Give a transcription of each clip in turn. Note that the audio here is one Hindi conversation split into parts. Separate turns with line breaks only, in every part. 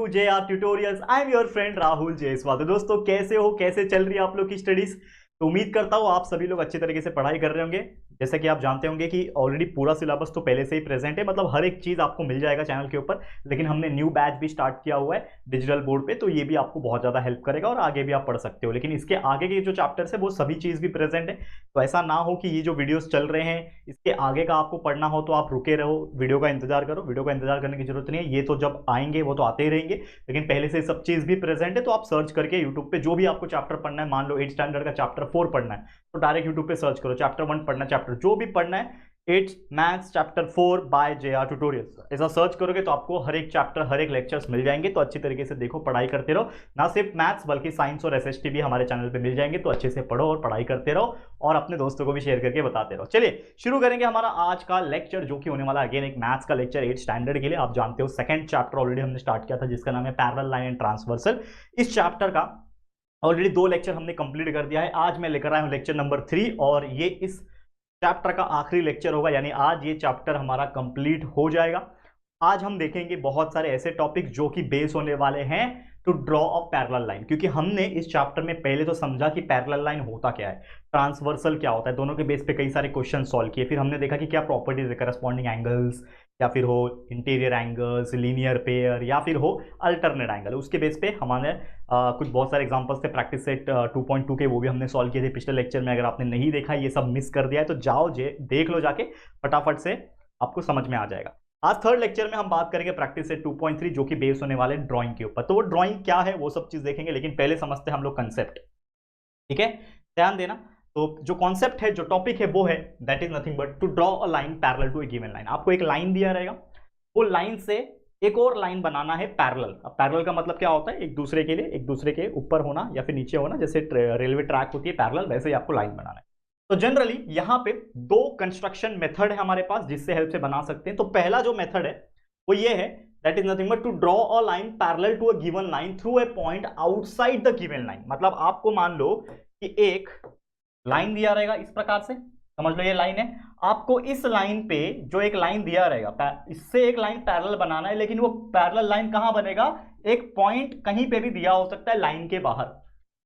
To JR tutorials. I am your friend Rahul Jaiswal. तो दोस्तों कैसे हो, कैसे चल रही है आप लोग की स्टडीज? तो उम्मीद करता हूँ आप सभी लोग अच्छे तरीके से पढ़ाई कर रहे होंगे। जैसे कि आप जानते होंगे कि ऑलरेडी पूरा सिलेबस तो पहले से ही प्रेजेंट है, मतलब हर एक चीज आपको मिल जाएगा चैनल के ऊपर। लेकिन हमने न्यू बैच भी स्टार्ट किया हुआ है डिजिटल बोर्ड पे, तो ये भी आपको बहुत ज्यादा हेल्प करेगा और आगे भी आप पढ़ सकते हो। लेकिन इसके आगे के जो चैप्टर्स है वो सभी चीज भी प्रेजेंट है, तो ऐसा ना हो कि ये जो वीडियोस चल रहे हैं इसके आगे का आपको पढ़ना हो तो आप रुके रहो, वीडियो का इंतजार करो। वीडियो का इंतजार करने की जरूरत नहीं है, ये तो जब आएंगे वो तो आते ही रहेंगे। लेकिन पहले से सब चीज भी प्रेजेंट है, तो आप सर्च करके यूट्यूब पे जो भी आपको चैप्टर पढ़ना है, मान लो 8 स्टैंडर्ड का चैप्टर 4 पढ़ना है तो डायरेक्ट यूट्यूब पे सर्च करो चैप्टर 1 पढ़ना, चैप्टर जो भी पढ़ना है 8 maths chapter 4 by JR tutorials, ऐसा सर्च करोगे तो आपको हर एक चैप्टर हर एक लेक्चर्स मिल जाएंगे। तो अच्छी तरीके से देखो, पढ़ाई करते रहो। ना सिर्फ मैथ्स बल्कि साइंस और SST भी हमारे चैनल पे मिल जाएंगे, तो अच्छे से पढ़ो और पढ़ाई करते रहो और अपने दोस्तों को भी शेयर करके बताते रहो। चलिए शुरू करेंगे हमारा आज का लेक्चर, जो कि होने वाला अगेन एक मैथ्स का लेक्चर 8 स्टैंडर्ड के लिए। आप जानते हो सेकंड चैप्टर ऑलरेडी हमने स्टार्ट किया था जिसका नाम है पैरेलल लाइन एंड ट्रांसवर्सल। इस चैप्टर का ऑलरेडी 2 लेक्चर हमने कंप्लीट कर दिया है। आज मैं लेकर आया हूं लेक्चर नंबर 3 और ये इस चैप्टर का आखिरी लेक्चर होगा, यानी आज ये चैप्टर हमारा कंप्लीट हो जाएगा। आज हम देखेंगे बहुत सारे ऐसे टॉपिक जो कि बेस होने वाले हैं to draw a parallel line, क्योंकि हमने इस चैप्टर में पहले तो समझा कि पैरेलल लाइन होता क्या है, ट्रांसवर्सल क्या होता है, दोनों के बेस पे कई सारे क्वेश्चन सॉल्व किए। फिर हमने देखा कि क्या प्रॉपर्टीज है, करस्पॉन्डिंग एंगल्स या फिर हो इंटीरियर एंगल्स, लीनियर पेयर या फिर हो अल्टरनेट एंगल। उसके बेस पे हमारे कुछ बहुत सारे एग्जांपल्स थे प्रैक्टिस सेट 2.2 के, वो भी हमने सॉल्व किए थे पिछले लेक्चर में। अगर आपने नहीं देखा, ये सब मिस कर दिया है, तो जाओ देख लो जाके, फटाफट से आपको समझ में आ जाएगा। आज थर्ड लेक्चर में हम बात करेंगे प्रैक्टिस सेट 2.3 जो कि बेस होने वाले ड्राइंग के ऊपर। तो वो ड्राइंग क्या है वो सब चीज देखेंगे, लेकिन पहले समझते हैं हम लोग कंसेप्ट। ठीक है, ध्यान देना। तो जो कॉन्सेप्ट है, जो टॉपिक है वो है that is nothing but to draw a line parallel to a given line. आपको एक लाइन दिया रहेगा, वो लाइन से एक और लाइन बनाना है पैरेलल। अब पैरेलल का मतलब क्या होता है, एक दूसरे के लिए, एक दूसरे के ऊपर होना या फिर नीचे होना, जैसे रेलवे ट्रैक होती है पैरेलल, वैसे ही आपको लाइन बनाना है। तो जनरली यहां पे 2 कंस्ट्रक्शन मेथड है हमारे पास जिससे हेल्प से बना सकते हैं। तो पहला जो मेथड है वो ये है, that is nothing but to draw a line parallel to a given line through a point outside the given line. मतलब आपको मान लो कि एक लाइन दिया रहेगा इस प्रकार से, समझ लो ये लाइन है। आपको इस लाइन पे जो एक लाइन दिया रहेगा, इससे एक लाइन पैरेलल बनाना है, लेकिन वो पैरेलल लाइन कहां बनेगा, एक पॉइंट कहीं पे भी दिया हो सकता है लाइन के बाहर।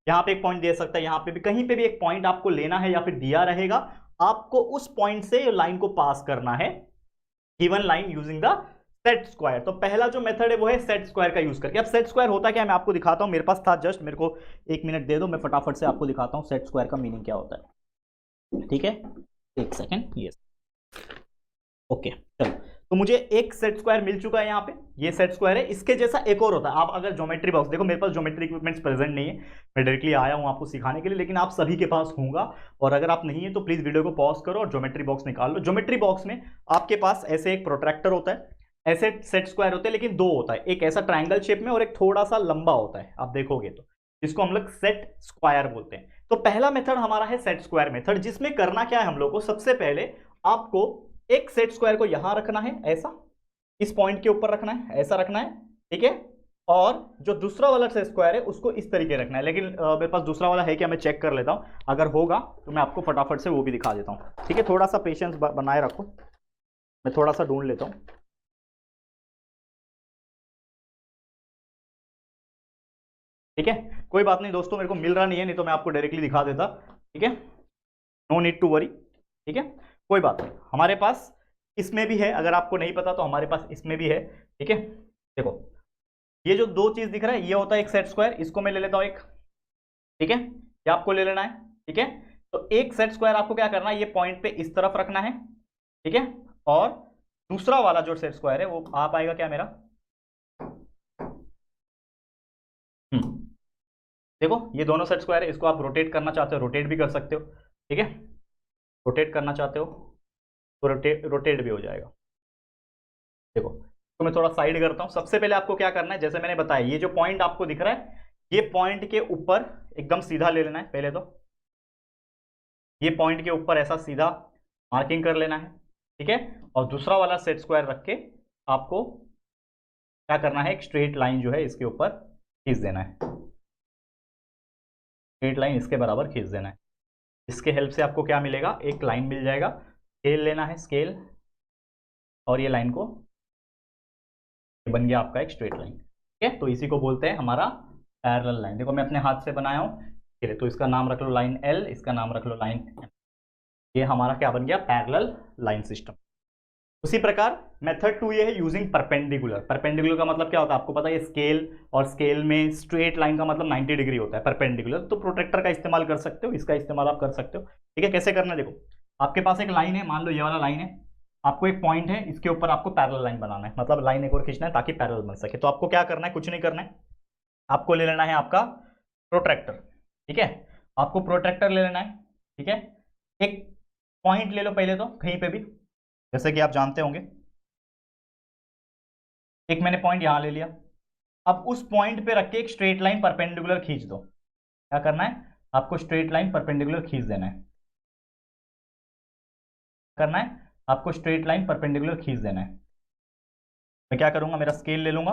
यहां पे एक पॉइंट दे सकता है, यहां पे भी, कहीं पे भी एक पॉइंट आपको लेना है या फिर दिया रहेगा। आपको उस पॉइंट से लाइन को पास करना है given line using the set square. तो पहला जो मेथड है वो है सेट स्क्वायर का यूज करके। अब सेट स्क्वायर होता क्या है मैं आपको दिखाता हूं, मेरे पास था जस्ट, मेरे को 1 मिनट दे दो, मैं फटाफट से आपको दिखाता हूं सेट स्क्वायर का मीनिंग क्या होता है। ठीक है, 1 सेकेंड, यस, ओके चलो। तो मुझे एक सेट स्क्वायर मिल चुका है यहाँ पे, ये सेट स्क्वायर है। इसके जैसा एक और होता है, आप अगर ज्योमेट्री बॉक्स देखो, मेरे पास ज्योमेट्री इक्विपमेंट्स प्रेजेंट नहीं है, मैं डायरेक्टली आया हूँ आपको सिखाने के लिए, लेकिन आप सभी के पास होगा। और अगर आप नहीं है तो प्लीज वीडियो को पॉज करो और ज्योमेट्री बॉक्स निकाल लो। ज्योमेट्री बॉक्स में आपके पास ऐसे एक प्रोट्रैक्टर होता है, ऐसे सेट स्क्वायर होते हैं, लेकिन 2 होता है, एक ऐसा ट्राइंगल शेप में और एक थोड़ा सा लंबा होता है, आप देखोगे तो, जिसको हम लोग सेट स्क्वायर बोलते हैं। तो पहला मेथड हमारा है सेट स्क्वायर मेथड, जिसमें करना क्या है हम लोग को, सबसे पहले आपको एक सेट स्क्वायर को यहां रखना है, ऐसा इस पॉइंट के ऊपर रखना है, ऐसा रखना है, ठीक है। और जो दूसरा वाला सेट स्क्वायर है उसको इस तरीके रखना है। लेकिन मेरे पास दूसरा वाला है क्या, मैं चेक कर लेता हूं, अगर होगा तो मैं आपको फटाफट से वो भी दिखा देता हूं। ठीक है, थोड़ा सा पेशेंस बनाए रखो, मैं थोड़ा सा ढूंढ लेता हूं। ठीक है, कोई बात नहीं दोस्तों, मेरे को मिल रहा नहीं है, नहीं तो मैं आपको डायरेक्टली दिखा देता। ठीक है, नो नीड टू वरी। ठीक है, कोई बात नहीं, हमारे पास इसमें भी है, अगर आपको नहीं पता तो हमारे पास इसमें भी है। ठीक है, देखो ये जो 2 चीज दिख रहा है ये होता है एक सेट स्क्वायर, इसको मैं ले लेता हूं एक। ठीक है, ये आपको ले लेना है। ठीक है, तो एक सेट स्क्वायर आपको क्या करना है, ये पॉइंट पे इस तरफ रखना है। ठीक है, और दूसरा वाला जो सेट स्क्वायर है वो आ पाएगा क्या मेरा, देखो ये दोनों सेट स्क्वायर है, इसको आप रोटेट करना चाहते हो रोटेट भी कर सकते हो। ठीक है, रोटेट करना चाहते हो तो रोटेट भी हो जाएगा। देखो, तो मैं थोड़ा साइड करता हूं। सबसे पहले आपको क्या करना है, जैसे मैंने बताया, ये जो पॉइंट आपको दिख रहा है, ये पॉइंट के ऊपर एकदम सीधा ले लेना है पहले तो, ये पॉइंट के ऊपर ऐसा सीधा मार्किंग कर लेना है। ठीक है, और दूसरा वाला सेट स्क्वायर रख के आपको क्या करना है, एक स्ट्रेट लाइन जो है इसके ऊपर खींच देना है, स्ट्रेट लाइन इसके बराबर खींच देना है। इसके हेल्प से आपको क्या मिलेगा, एक लाइन मिल जाएगा। स्केल लेना है, स्केल, और ये लाइन को बन गया आपका एक स्ट्रेट लाइन। ठीक है, तो इसी को बोलते हैं हमारा पैरेलल लाइन। देखो मैं अपने हाथ से बनाया हूँ, चलिए तो इसका नाम रख लो लाइन एल, इसका नाम रख लो लाइन एम। ये हमारा क्या बन गया, पैरेलल लाइन सिस्टम। उसी प्रकार मेथड 2 ये है यूजिंग परपेंडिकुलर। परपेंडिकुलर का मतलब क्या होता है आपको पता है, स्केल, और स्केल में स्ट्रेट लाइन का मतलब 90 डिग्री होता है। परपेंडिकुलर तो प्रोट्रैक्टर का इस्तेमाल कर सकते हो, इसका इस्तेमाल आप कर सकते हो। ठीक है, कैसे करना है देखो, आपके पास एक लाइन है, मान लो ये वाला लाइन है, आपको एक पॉइंट है, इसके ऊपर आपको पैरेलल लाइन बनाना है, मतलब लाइन एक और खींचना है ताकि पैरेलल बन सके। तो आपको क्या करना है, कुछ नहीं करना है, आपको ले लेना है आपका प्रोट्रैक्टर। ठीक है, आपको प्रोट्रैक्टर ले लेना है। ठीक है, एक पॉइंट ले लो पहले तो कहीं पे भी, जैसे कि आप जानते होंगे, एक मैंने पॉइंट यहां ले लिया। अब उस पॉइंट पे रख के एक स्ट्रेट लाइन परपेंडिकुलर खींच दो। क्या करना है, आपको स्ट्रेट लाइन परपेंडिकुलर खींच देना है। करना है, आपको स्ट्रेट लाइन परपेंडिकुलर खींच देना है। मैं क्या करूंगा, मेरा स्केल ले लूंगा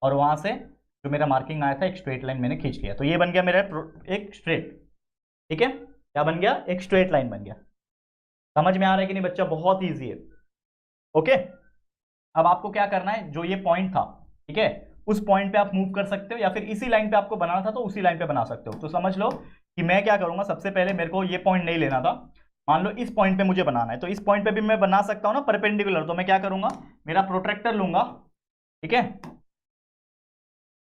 और वहां से जो मेरा मार्किंग आया था एक स्ट्रेट लाइन मैंने खींच लिया, तो ये बन गया मेरा एक स्ट्रेट। ठीक है, क्या बन गया, एक स्ट्रेट लाइन बन गया। समझ में आ रहा है कि नहीं बच्चा, बहुत ईजी है। ओके, अब आपको क्या करना है, जो ये पॉइंट था, ठीक है, उस पॉइंट पे आप मूव कर सकते हो, या फिर इसी लाइन पे आपको बनाना था तो उसी लाइन पे बना सकते हो। तो समझ लो कि मैं क्या करूंगा, सबसे पहले मेरे को ये पॉइंट नहीं लेना था, मान लो इस पॉइंट पे मुझे बनाना है, तो इस पॉइंट पे भी मैं बना सकता हूं ना परपेंडिकुलर। तो मैं क्या करूंगा, मेरा प्रोट्रैक्टर लूंगा, ठीक है,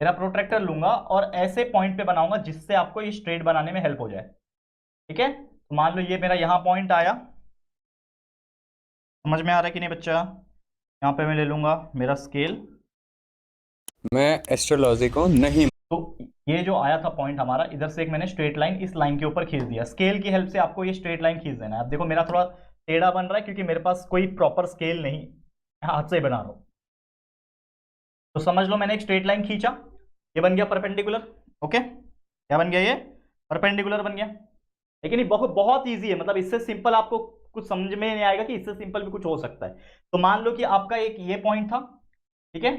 मेरा प्रोट्रैक्टर लूंगा और ऐसे पॉइंट पे बनाऊंगा जिससे आपको ये स्ट्रेट बनाने में हेल्प हो जाए। ठीक है, तो मान लो ये मेरा यहां पॉइंट आया, समझ में आ रहा है कि नहीं बच्चा, यहाँ पे मैं ले लूंगा मेरा स्केल।
मैं एस्ट्रोलॉजी को नहीं।
तो ये जो आया था पॉइंट हमारा, इधर से एक मैंने स्ट्रेट लाइन इस लाइन के ऊपर खींच दिया। स्केल की हेल्प से आपको ये स्ट्रेट लाइन खींच देना है। अब देखो मेरा थोड़ा टेढ़ा बन रहा है क्योंकि मेरे पास कोई प्रॉपर स्केल नहीं, हाथ से बना रहा हूं। तो समझ लो मैंने एक स्ट्रेट लाइन खींचा, ये बन गया परपेंडिकुलर। ओके, क्या बन गया, ये परपेंडिकुलर बन गया। लेकिन ये बहुत बहुत ईजी है, मतलब इससे सिंपल आपको कुछ समझ में नहीं आएगा कि इससे सिंपल भी कुछ हो सकता है। तो मान लो कि आपका एक ये पॉइंट था, ठीक है,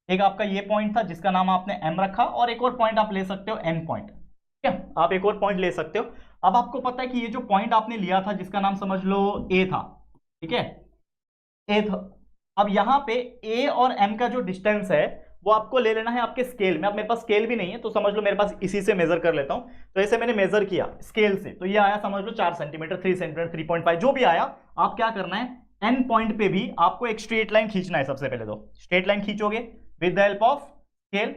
एक आपका ये पॉइंट था जिसका नाम आपने एम रखा, और एक और पॉइंट आप ले सकते हो एन पॉइंट। ठीक है, आप एक और पॉइंट ले सकते हो। अब आपको पता है कि ये जो पॉइंट आपने लिया था जिसका नाम समझ लो ए था, ठीक है, ए था। अब यहां पे ए और एम का जो डिस्टेंस है वो आपको ले लेना है आपके स्केल में। अब मेरे पास स्केल भी नहीं है तो समझ लो मेरे पास इसी से मेजर कर लेता हूं। तो ऐसे मैंने मेजर किया स्केल से, तो ये आया समझ लो 4 सेंटीमीटर, 3 सेंटीमीटर, 3.5 जो भी आया। आप क्या करना है, एन पॉइंट पे भी आपको एक स्ट्रेट लाइन खींचना है। सबसे पहले तो स्ट्रेट लाइन खींचोगे with the help of scale,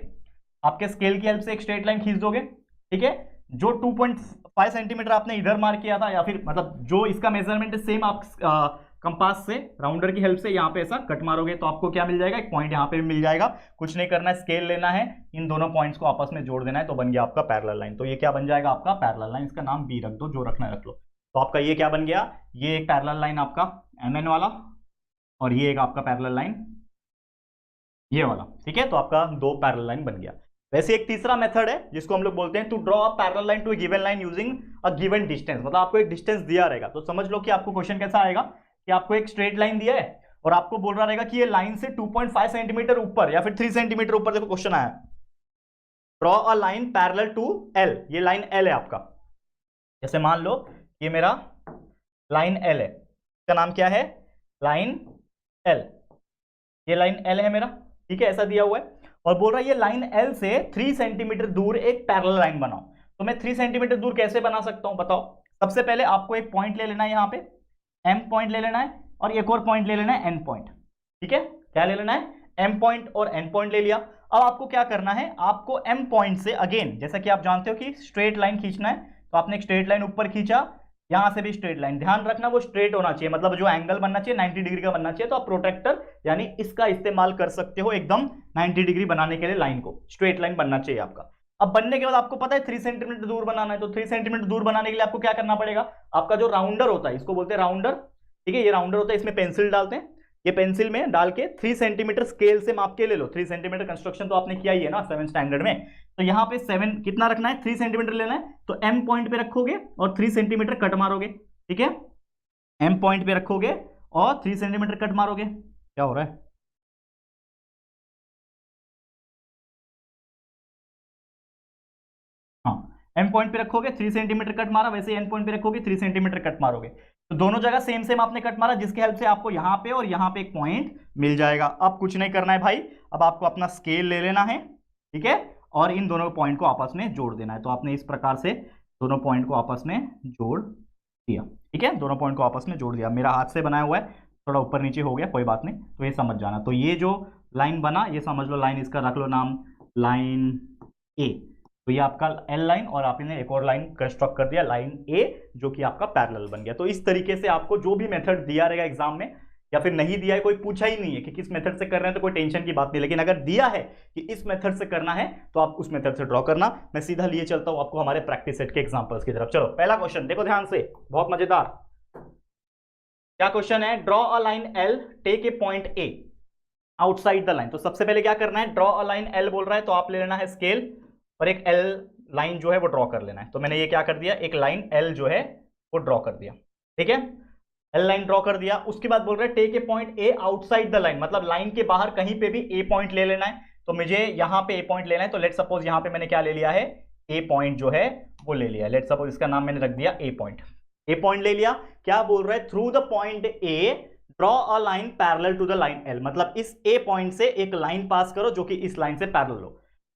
आपके स्केल की हेल्प से एक स्ट्रेट लाइन खींच दोगे। ठीक है, जो 2.5 सेंटीमीटर आपने इधर मार्क किया था, या फिर मतलब जो इसका मेजरमेंट है सेम, आप कंपास से राउंडर की हेल्प से यहाँ पे ऐसा कट मारोगे तो आपको क्या मिल जाएगा, एक पॉइंट यहाँ पे भी मिल जाएगा। कुछ नहीं करना है, स्केल लेना है, इन दोनों पॉइंट्स को आपस में जोड़ देना है, तो बन गया आपका पैरेलल लाइन। तो ये क्या बन जाएगा आपका पैरेलल लाइन, इसका नाम बी रख दो, जो रखना है रख लो। तो आपका ये क्या बन गया, ये एक पैरेलल लाइन आपका एम वाला, और ये एक आपका पैरेलल लाइन ये वाला। ठीक है, तो आपका 2 पैरेलल लाइन बन गया। वैसे एक तीसरा मेथड है जिसको हम लोग बोलते हैं to draw a parallel line to a given line using a given distance. मतलब आपको एक डिस्टेंस दिया रहेगा, तो समझ लो कि आपको क्वेश्चन कैसा आएगा कि आपको एक स्ट्रेट लाइन दिया है और आपको बोल रहा रहेगा कि ये लाइन से 2.5 सेंटीमीटर ऊपर या फिर 3 सेंटीमीटर ऊपर, देखो क्वेश्चन आया, draw a line parallel to L. ये लाइन एल है आपका, जैसे मान लो ये मेरा लाइन एल है, इसका नाम क्या है, लाइन एल, ये लाइन एल है मेरा। ठीक है, ऐसा दिया हुआ है और बोल रहा है ये लाइन एल से 3 सेंटीमीटर दूर एक पैरेलल लाइन बनाओ। तो मैं 3 सेंटीमीटर दूर कैसे बना सकता हूं बताओ। सबसे पहले आपको एक पॉइंट ले लेना है, यहां पे एम पॉइंट ले लेना है, और एक और पॉइंट ले लेना है एन पॉइंट। ठीक है, क्या ले लेना है, एम पॉइंट और एन पॉइंट ले लिया। अब आपको क्या करना है, आपको एम पॉइंट से अगेन, जैसा कि आप जानते हो कि स्ट्रेट लाइन खींचना है, तो आपने एक स्ट्रेट लाइन ऊपर खींचा, यहां से भी स्ट्रेट लाइन, ध्यान रखना वो स्ट्रेट होना चाहिए, मतलब जो एंगल बनना चाहिए 90 डिग्री का बनना चाहिए। तो आप प्रोट्रैक्टर यानी इसका इस्तेमाल कर सकते हो एकदम 90 डिग्री बनाने के लिए, लाइन को स्ट्रेट लाइन बनना चाहिए आपका। अब बनने के बाद आपको पता है 3 सेंटीमीटर दूर बनाना है, तो 3 सेंटीमीटर दूर बनाने के लिए आपको क्या करना पड़ेगा, आपका जो राउंडर होता है, इसको बोलते हैं राउंडर। ठीक है, ये राउंडर होता है, इसमें पेंसिल डालते हैं, ये पेंसिल में डाल के 3 सेंटीमीटर स्केल से माप के ले लो। 3 सेंटीमीटर कंस्ट्रक्शन तो आपने किया ही है ना 7 स्टैंडर्ड में, तो यहाँ पे 7 कितना रखना है, 3 सेंटीमीटर लेना है। तो एम पॉइंट पे रखोगे और 3 सेंटीमीटर कट मारोगे। ठीक है, एम पॉइंट पे रखोगे और 3 सेंटीमीटर कट मारोगे। क्या हो रहा है, हाँ, एम पॉइंट पे रखोगे 3 सेंटीमीटर कट मारा, वैसे एन पॉइंट पे रखोगे 3 सेंटीमीटर कट मारोगे। तो दोनों जगह सेम सेम आपने कट मारा, जिसकी हेल्प से आपको यहाँ पे और यहाँ पे एक पॉइंट मिल जाएगा। अब कुछ नहीं करना है भाई, अब आपको अपना स्केल ले लेना है। ठीक है, और इन दोनों पॉइंट को आपस में जोड़ देना है। तो आपने इस प्रकार से दोनों पॉइंट को आपस में जोड़ दिया, ठीक है, दोनों पॉइंट को आपस में जोड़ दिया। मेरा हाथ से बनाया हुआ है, थोड़ा ऊपर नीचे हो गया, कोई बात नहीं, तो ये समझ जाना। तो ये जो लाइन बना, ये समझ लो लाइन, इसका रख लो नाम लाइन ए। तो ये आपका एल लाइन, और आपने एक और लाइन कंस्ट्रक्ट कर दिया लाइन ए, जो कि आपका पैरेलल बन गया। तो इस तरीके से आपको जो भी मेथड दिया रहेगा एग्जाम में, या फिर नहीं दिया है, कोई पूछा ही नहीं है कि किस मेथड से कर रहे हैं, तो कोई टेंशन की बात नहीं। लेकिन अगर दिया है कि इस मेथड से करना है, तो आप उस मेथड से ड्रॉ करना। मैं सीधा लिए चलता हूं आपको हमारे प्रैक्टिस सेट के एग्जांपल्स की तरफ। चलो पहला क्वेश्चन देखो ध्यान से, बहुत मजेदार। क्या क्वेश्चन है? Draw a line L, take a point A outside the line. तो सबसे पहले क्या करना है, ड्रॉ अ लाइन एल बोल रहा है, तो आप ले लेना है स्केल और एक एल लाइन जो है वो ड्रॉ कर लेना है। तो मैंने ये क्या कर दिया, एक लाइन एल जो है वो ड्रॉ कर दिया, ठीक है, एल लाइन ड्रॉ कर दिया। उसके बाद बोल रहे हैं take a point A outside the line, मतलब लाइन के बाहर कहीं पे भी ए पॉइंट ले लेना है। तो मुझे यहां पे ए पॉइंट लेना है, तो लेट सपोज यहां पे मैंने क्या ले लिया है, ए पॉइंट जो है वो ले लिया। लेट सपोज इसका नाम मैंने रख दिया ए पॉइंट। ए पॉइंट ले लिया। क्या बोल रहा है, through the point A draw a line parallel to the line L, मतलब इस ए पॉइंट से एक लाइन पास करो जो कि इस लाइन से पैरेलल हो।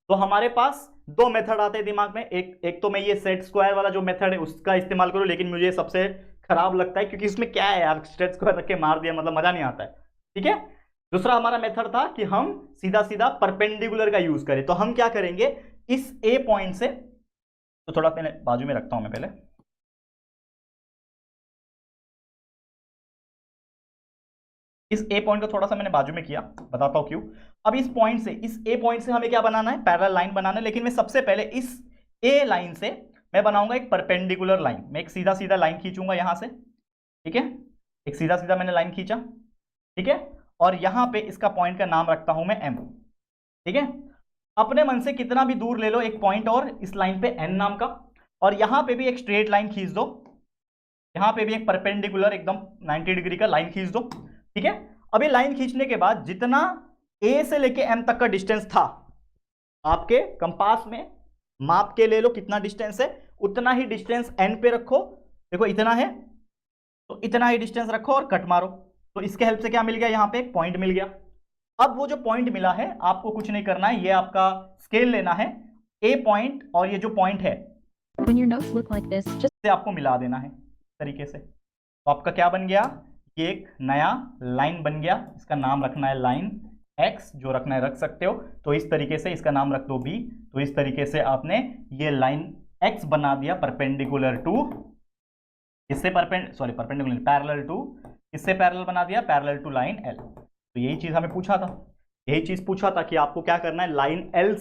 तो हमारे पास दो मेथड आते हैं दिमाग में, एक तो मैं ये सेट स्क्वायर वाला जो मेथड है उसका इस्तेमाल करूं, लेकिन मुझे सबसे खराब लगता है क्योंकि इसमें क्या है यार, सेट स्क्वायर रख के मार दिया, मतलब मजा नहीं आता है, ठीक है। दूसरा हमारा मेथड था कि हम सीधा सीधा परपेंडिकुलर का यूज करें। तो हम क्या करेंगे, इस ए पॉइंट से, तो थोड़ा पहले बाजू में रखता हूं मैं, पहले इस ए पॉइंट को थोड़ा सा मैंने बाजू में किया, बताता हूं क्यों। अब इस पॉइंट से, इस ए पॉइंट से हमें क्या बनाना है, पैरेलल लाइन बनाना है। लेकिन मैं सबसे पहले इस ए लाइन से मैं बनाऊंगा एक परपेंडिकुलर लाइन। मैं एक सीधा सीधा लाइन खींचूंगा यहां से, ठीक है, एक सीधा सीधा मैंने लाइन खींचा, ठीक है, और यहां पे इसका पॉइंट का नाम रखता हूं मैं एम, ठीक है। अपने मन से कितना भी दूर ले लो एक पॉइंट और इस लाइन पे एन नाम का, और यहां पे भी एक स्ट्रेट लाइन खींच दो, यहां पे भी एक परपेंडिकुलर एकदम 90 डिग्री का लाइन खींच दो, ठीक है। अभी लाइन खींचने के बाद जितना ए से लेके एम तक का डिस्टेंस था, आपके कंपास में माप के ले लो कितना डिस्टेंस है, उतना ही डिस्टेंस एन पे रखो। देखो इतना है, तो इतना ही डिस्टेंस रखो और कट मारो। तो इसके हेल्प से क्या मिल गया, यहां पे एक पॉइंट मिल गया। अब वो जो पॉइंट मिला है, आपको कुछ नहीं करना है, ये आपका स्केल लेना है, ए पॉइंट और ये जो पॉइंट है
When your notes look like this, just
से आपको मिला देना है तरीके से। तो आपका क्या बन गया, ये एक नया लाइन बन गया। इसका नाम रखना है लाइन एक्स, जो रखना है रख सकते हो। तो इस तरीके से इसका नाम रख दो बी। तो इस तरीके से आपने ये लाइन एक्स बना दिया परपेंडिकुलर टू, इससे परपेंडिकुलर पैरेलल टू, इससे पैरेलल बना दिया, पैरेलल टू लाइन एल। तो यही चीज हमें पूछा था, यही चीज पूछा था कि आपको क्या करना है, लाइन एल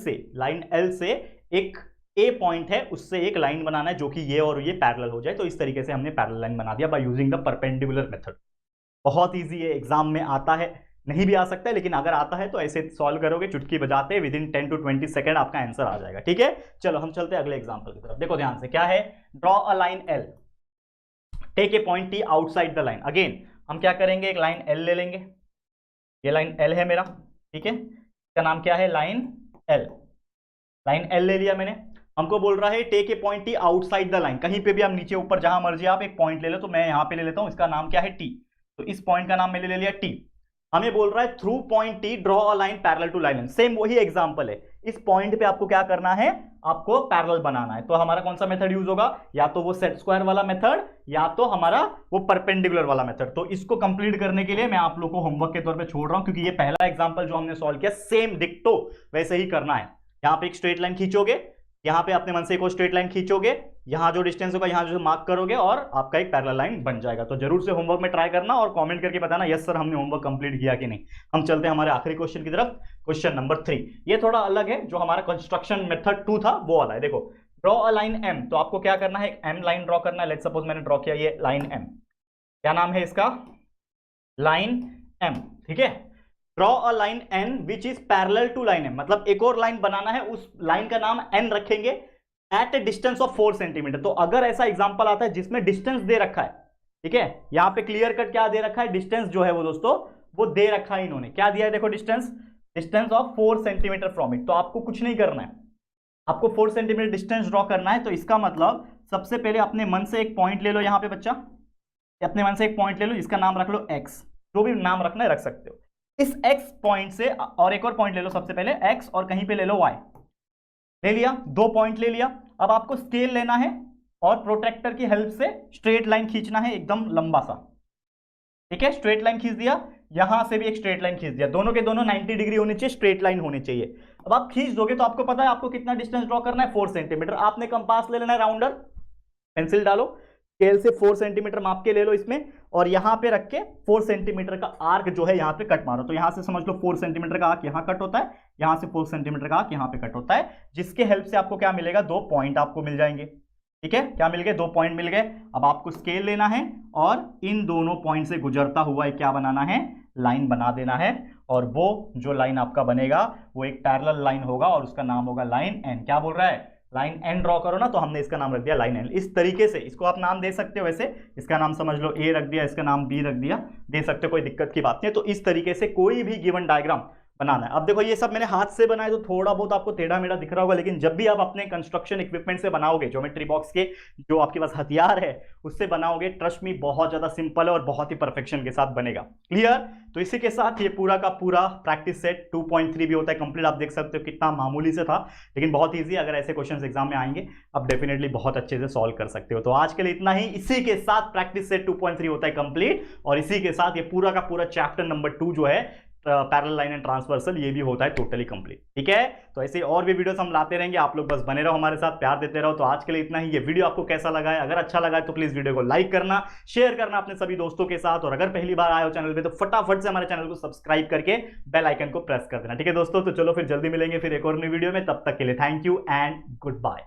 से एक ए पॉइंट है उससे एक लाइन बनाना है जो कि ये और ये पैरेलल हो जाए। तो इस तरीके से हमने पैरेलल लाइन बना दिया by using the perpendicular method. बहुत इजी है, एग्जाम में आता है, नहीं भी आ सकता है, लेकिन अगर आता है तो ऐसे सॉल्व करोगे चुटकी बजाते, विद इन 10 to 20 सेकंड आपका आंसर आ जाएगा, ठीक है। चलो हम चलते हैं अगले एग्जांपल की तरफ। देखो ध्यान से, क्या है, draw a line L, take a point T outside the line. Again हम क्या करेंगे, एक लाइन एल ले लेंगे, ये लाइन एल है मेरा, ठीक है, इसका नाम क्या है, लाइन एल। लाइन एल ले लिया मैंने। हमको बोल रहा है take a point T outside the line, कहीं पे भी आप नीचे ऊपर जहां मर्जी आप एक पॉइंट ले लो। तो मैं यहां पे ले लेता हूं, इसका नाम क्या है, टी। तो इस पॉइंट का नाम मैंने ले लिया टी। हमें बोल रहा है through point T draw a line parallel to line, same वही एग्जांपल है। इस पॉइंट पे आपको क्या करना है, आपको पैरेलल बनाना है। तो हमारा कौन सा मेथड यूज होगा, या तो वो सेट स्क्वायर वाला मेथड, या तो हमारा वो परपेंडिकुलर वाला मेथड। तो इसको कंप्लीट करने के लिए मैं आप लोगों को होमवर्क के तौर पे छोड़ रहा हूं, क्योंकि ये पहला एग्जांपल जो हमने सॉल्व किया सेम डिक्टो वैसे ही करना है। यहां पे एक स्ट्रेट लाइन खींचोगे, यहां पे अपने मन से एक और स्ट्रेट लाइन खींचोगे, यहां जो डिस्टेंस होगा यहां जो मार्क करोगे, और आपका एक पैरेलल लाइन बन जाएगा। तो जरूर से होमवर्क में ट्राई करना और कमेंट करके बताना यस सर हमने होमवर्क कंप्लीट किया कि नहीं। हम चलते हैं हमारे आखिरी क्वेश्चन की तरफ, क्वेश्चन नंबर 3। ये थोड़ा अलग है, जो हमारा कंस्ट्रक्शन मेथड 2 था वो वाला है। देखो ड्रॉ अ लाइन एम, तो आपको क्या करना है, एम लाइन ड्रॉ करना है। लेट्स सपोज मैंने ड्रॉ किया ये लाइन एम, क्या नाम है इसका, लाइन एम, ठीक है। Draw a line N which is parallel to line M, मतलब एक और लाइन बनाना है, उस लाइन का नाम एन रखेंगे at a distance of 4 centimetre. तो अगर ऐसा एग्जांपल आता है जिसमें डिस्टेंस दे रखा है, ठीक है, यहां पे क्लियर कट क्या दे रखा है, डिस्टेंस जो है वो दोस्तों वो दे रखा है, इन्होंने क्या दिया है, देखो distance of 4 centimetre from it. तो आपको कुछ नहीं करना है, आपको 4 सेंटीमीटर डिस्टेंस ड्रॉ करना है। तो इसका मतलब सबसे पहले अपने मन से एक पॉइंट ले लो, यहां पे बच्चा अपने मन से एक पॉइंट ले लो, इसका नाम रख लो एक्स, जो भी नाम रखना है रख सकते हो। इस एक्स पॉइंट से और एक और पॉइंट ले लो, सबसे पहले एक्स और कहीं पे ले लो वाई, ले लिया, 2 पॉइंट ले लिया। अब आपको स्केल लेना है और प्रोट्रैक्टर की हेल्प से स्ट्रेट लाइन खींचना है एकदम लंबा सा। ठीक है, स्ट्रेट लाइन खींच दिया, यहां से भी एक स्ट्रेट लाइन खींच दिया, दोनों के दोनों 90 डिग्री होनी चाहिए, स्ट्रेट लाइन होनी चाहिए। अब आप खींच दोगे तो आपको पता है आपको कितना डिस्टेंस ड्रॉ करना है, 4 सेंटीमीटर। आपने कंपास ले लेना है राउंडर, पेंसिल डालो, स्केल से 4 सेंटीमीटर माप के ले लो इसमें, और यहां पे रख के 4 सेंटीमीटर का आर्क जो है यहां पे कट मारो। तो यहां से समझ लो 4 सेंटीमीटर का आर्क यहां कट होता है, यहां से 4 सेंटीमीटर का आर्क यहां पे कट होता है, जिसके हेल्प से आपको क्या मिलेगा, 2 पॉइंट आपको मिल जाएंगे। ठीक है, क्या मिल गए, 2 पॉइंट मिल गए। अब आपको स्केल लेना है और इन दोनों पॉइंट से गुजरता हुआ एक क्या बनाना है, लाइन बना देना है। और वो जो लाइन आपका बनेगा वो एक पैरेलल लाइन होगा और उसका नाम होगा लाइन एन। क्या बोल रहा है, लाइन एन ड्रॉ करो ना, तो हमने इसका नाम रख दिया लाइन एन। इस तरीके से इसको आप नाम दे सकते हो, वैसे इसका नाम समझ लो ए रख दिया, इसका नाम बी रख दिया, दे सकते हो, कोई दिक्कत की बात नहीं है। तो इस तरीके से कोई भी गिवन डायग्राम बनाना है। अब देखो ये सब मैंने हाथ से बनाया तो थोड़ा बहुत आपको टेढ़ा मेढ़ा दिख रहा होगा, लेकिन जब भी आप अपने कंस्ट्रक्शन इक्विपमेंट से बनाओगे, ज्योमेट्री बॉक्स के जो आपके पास हथियार है उससे बनाओगे, ट्रस्ट मी बहुत ज्यादा सिंपल है और बहुत ही परफेक्शन के साथ बनेगा। क्लियर? तो इसी के साथ ये पूरा का पूरा प्रैक्टिस सेट 2.3 भी होता है कंप्लीट। आप देख सकते हो कितना मामूली से था, लेकिन बहुत ईजी। अगर ऐसे क्वेश्चन एग्जाम में आएंगे आप डेफिनेटली बहुत अच्छे से सॉल्व कर सकते हो। तो आज के लिए इतना ही। इसी के साथ प्रैक्टिस सेट 2.3 होता है कंप्लीट, और इसी के साथ ये पूरा का पूरा चैप्टर नंबर 2 जो है पैरेलल लाइन एंड ट्रांसवर्सल, ये भी होता है टोटली कंप्लीट। ठीक है, तो ऐसे और भी वीडियोस हम लाते रहेंगे, आप लोग बस बने रहो हमारे साथ, प्यार देते रहो। तो आज के लिए इतना ही। ये वीडियो आपको कैसा लगा है, अगर अच्छा लगा है तो प्लीज वीडियो को लाइक करना, शेयर करना अपने सभी दोस्तों के साथ, और अगर पहली बार आए हो चैनल पे तो फटाफट से हमारे चैनल को सब्सक्राइब करके बेल आइकन को प्रेस कर देना। ठीक है दोस्तों, तो चलो फिर जल्दी मिलेंगे फिर एक और नई वीडियो में। तब तक के लिए thank you and good bye.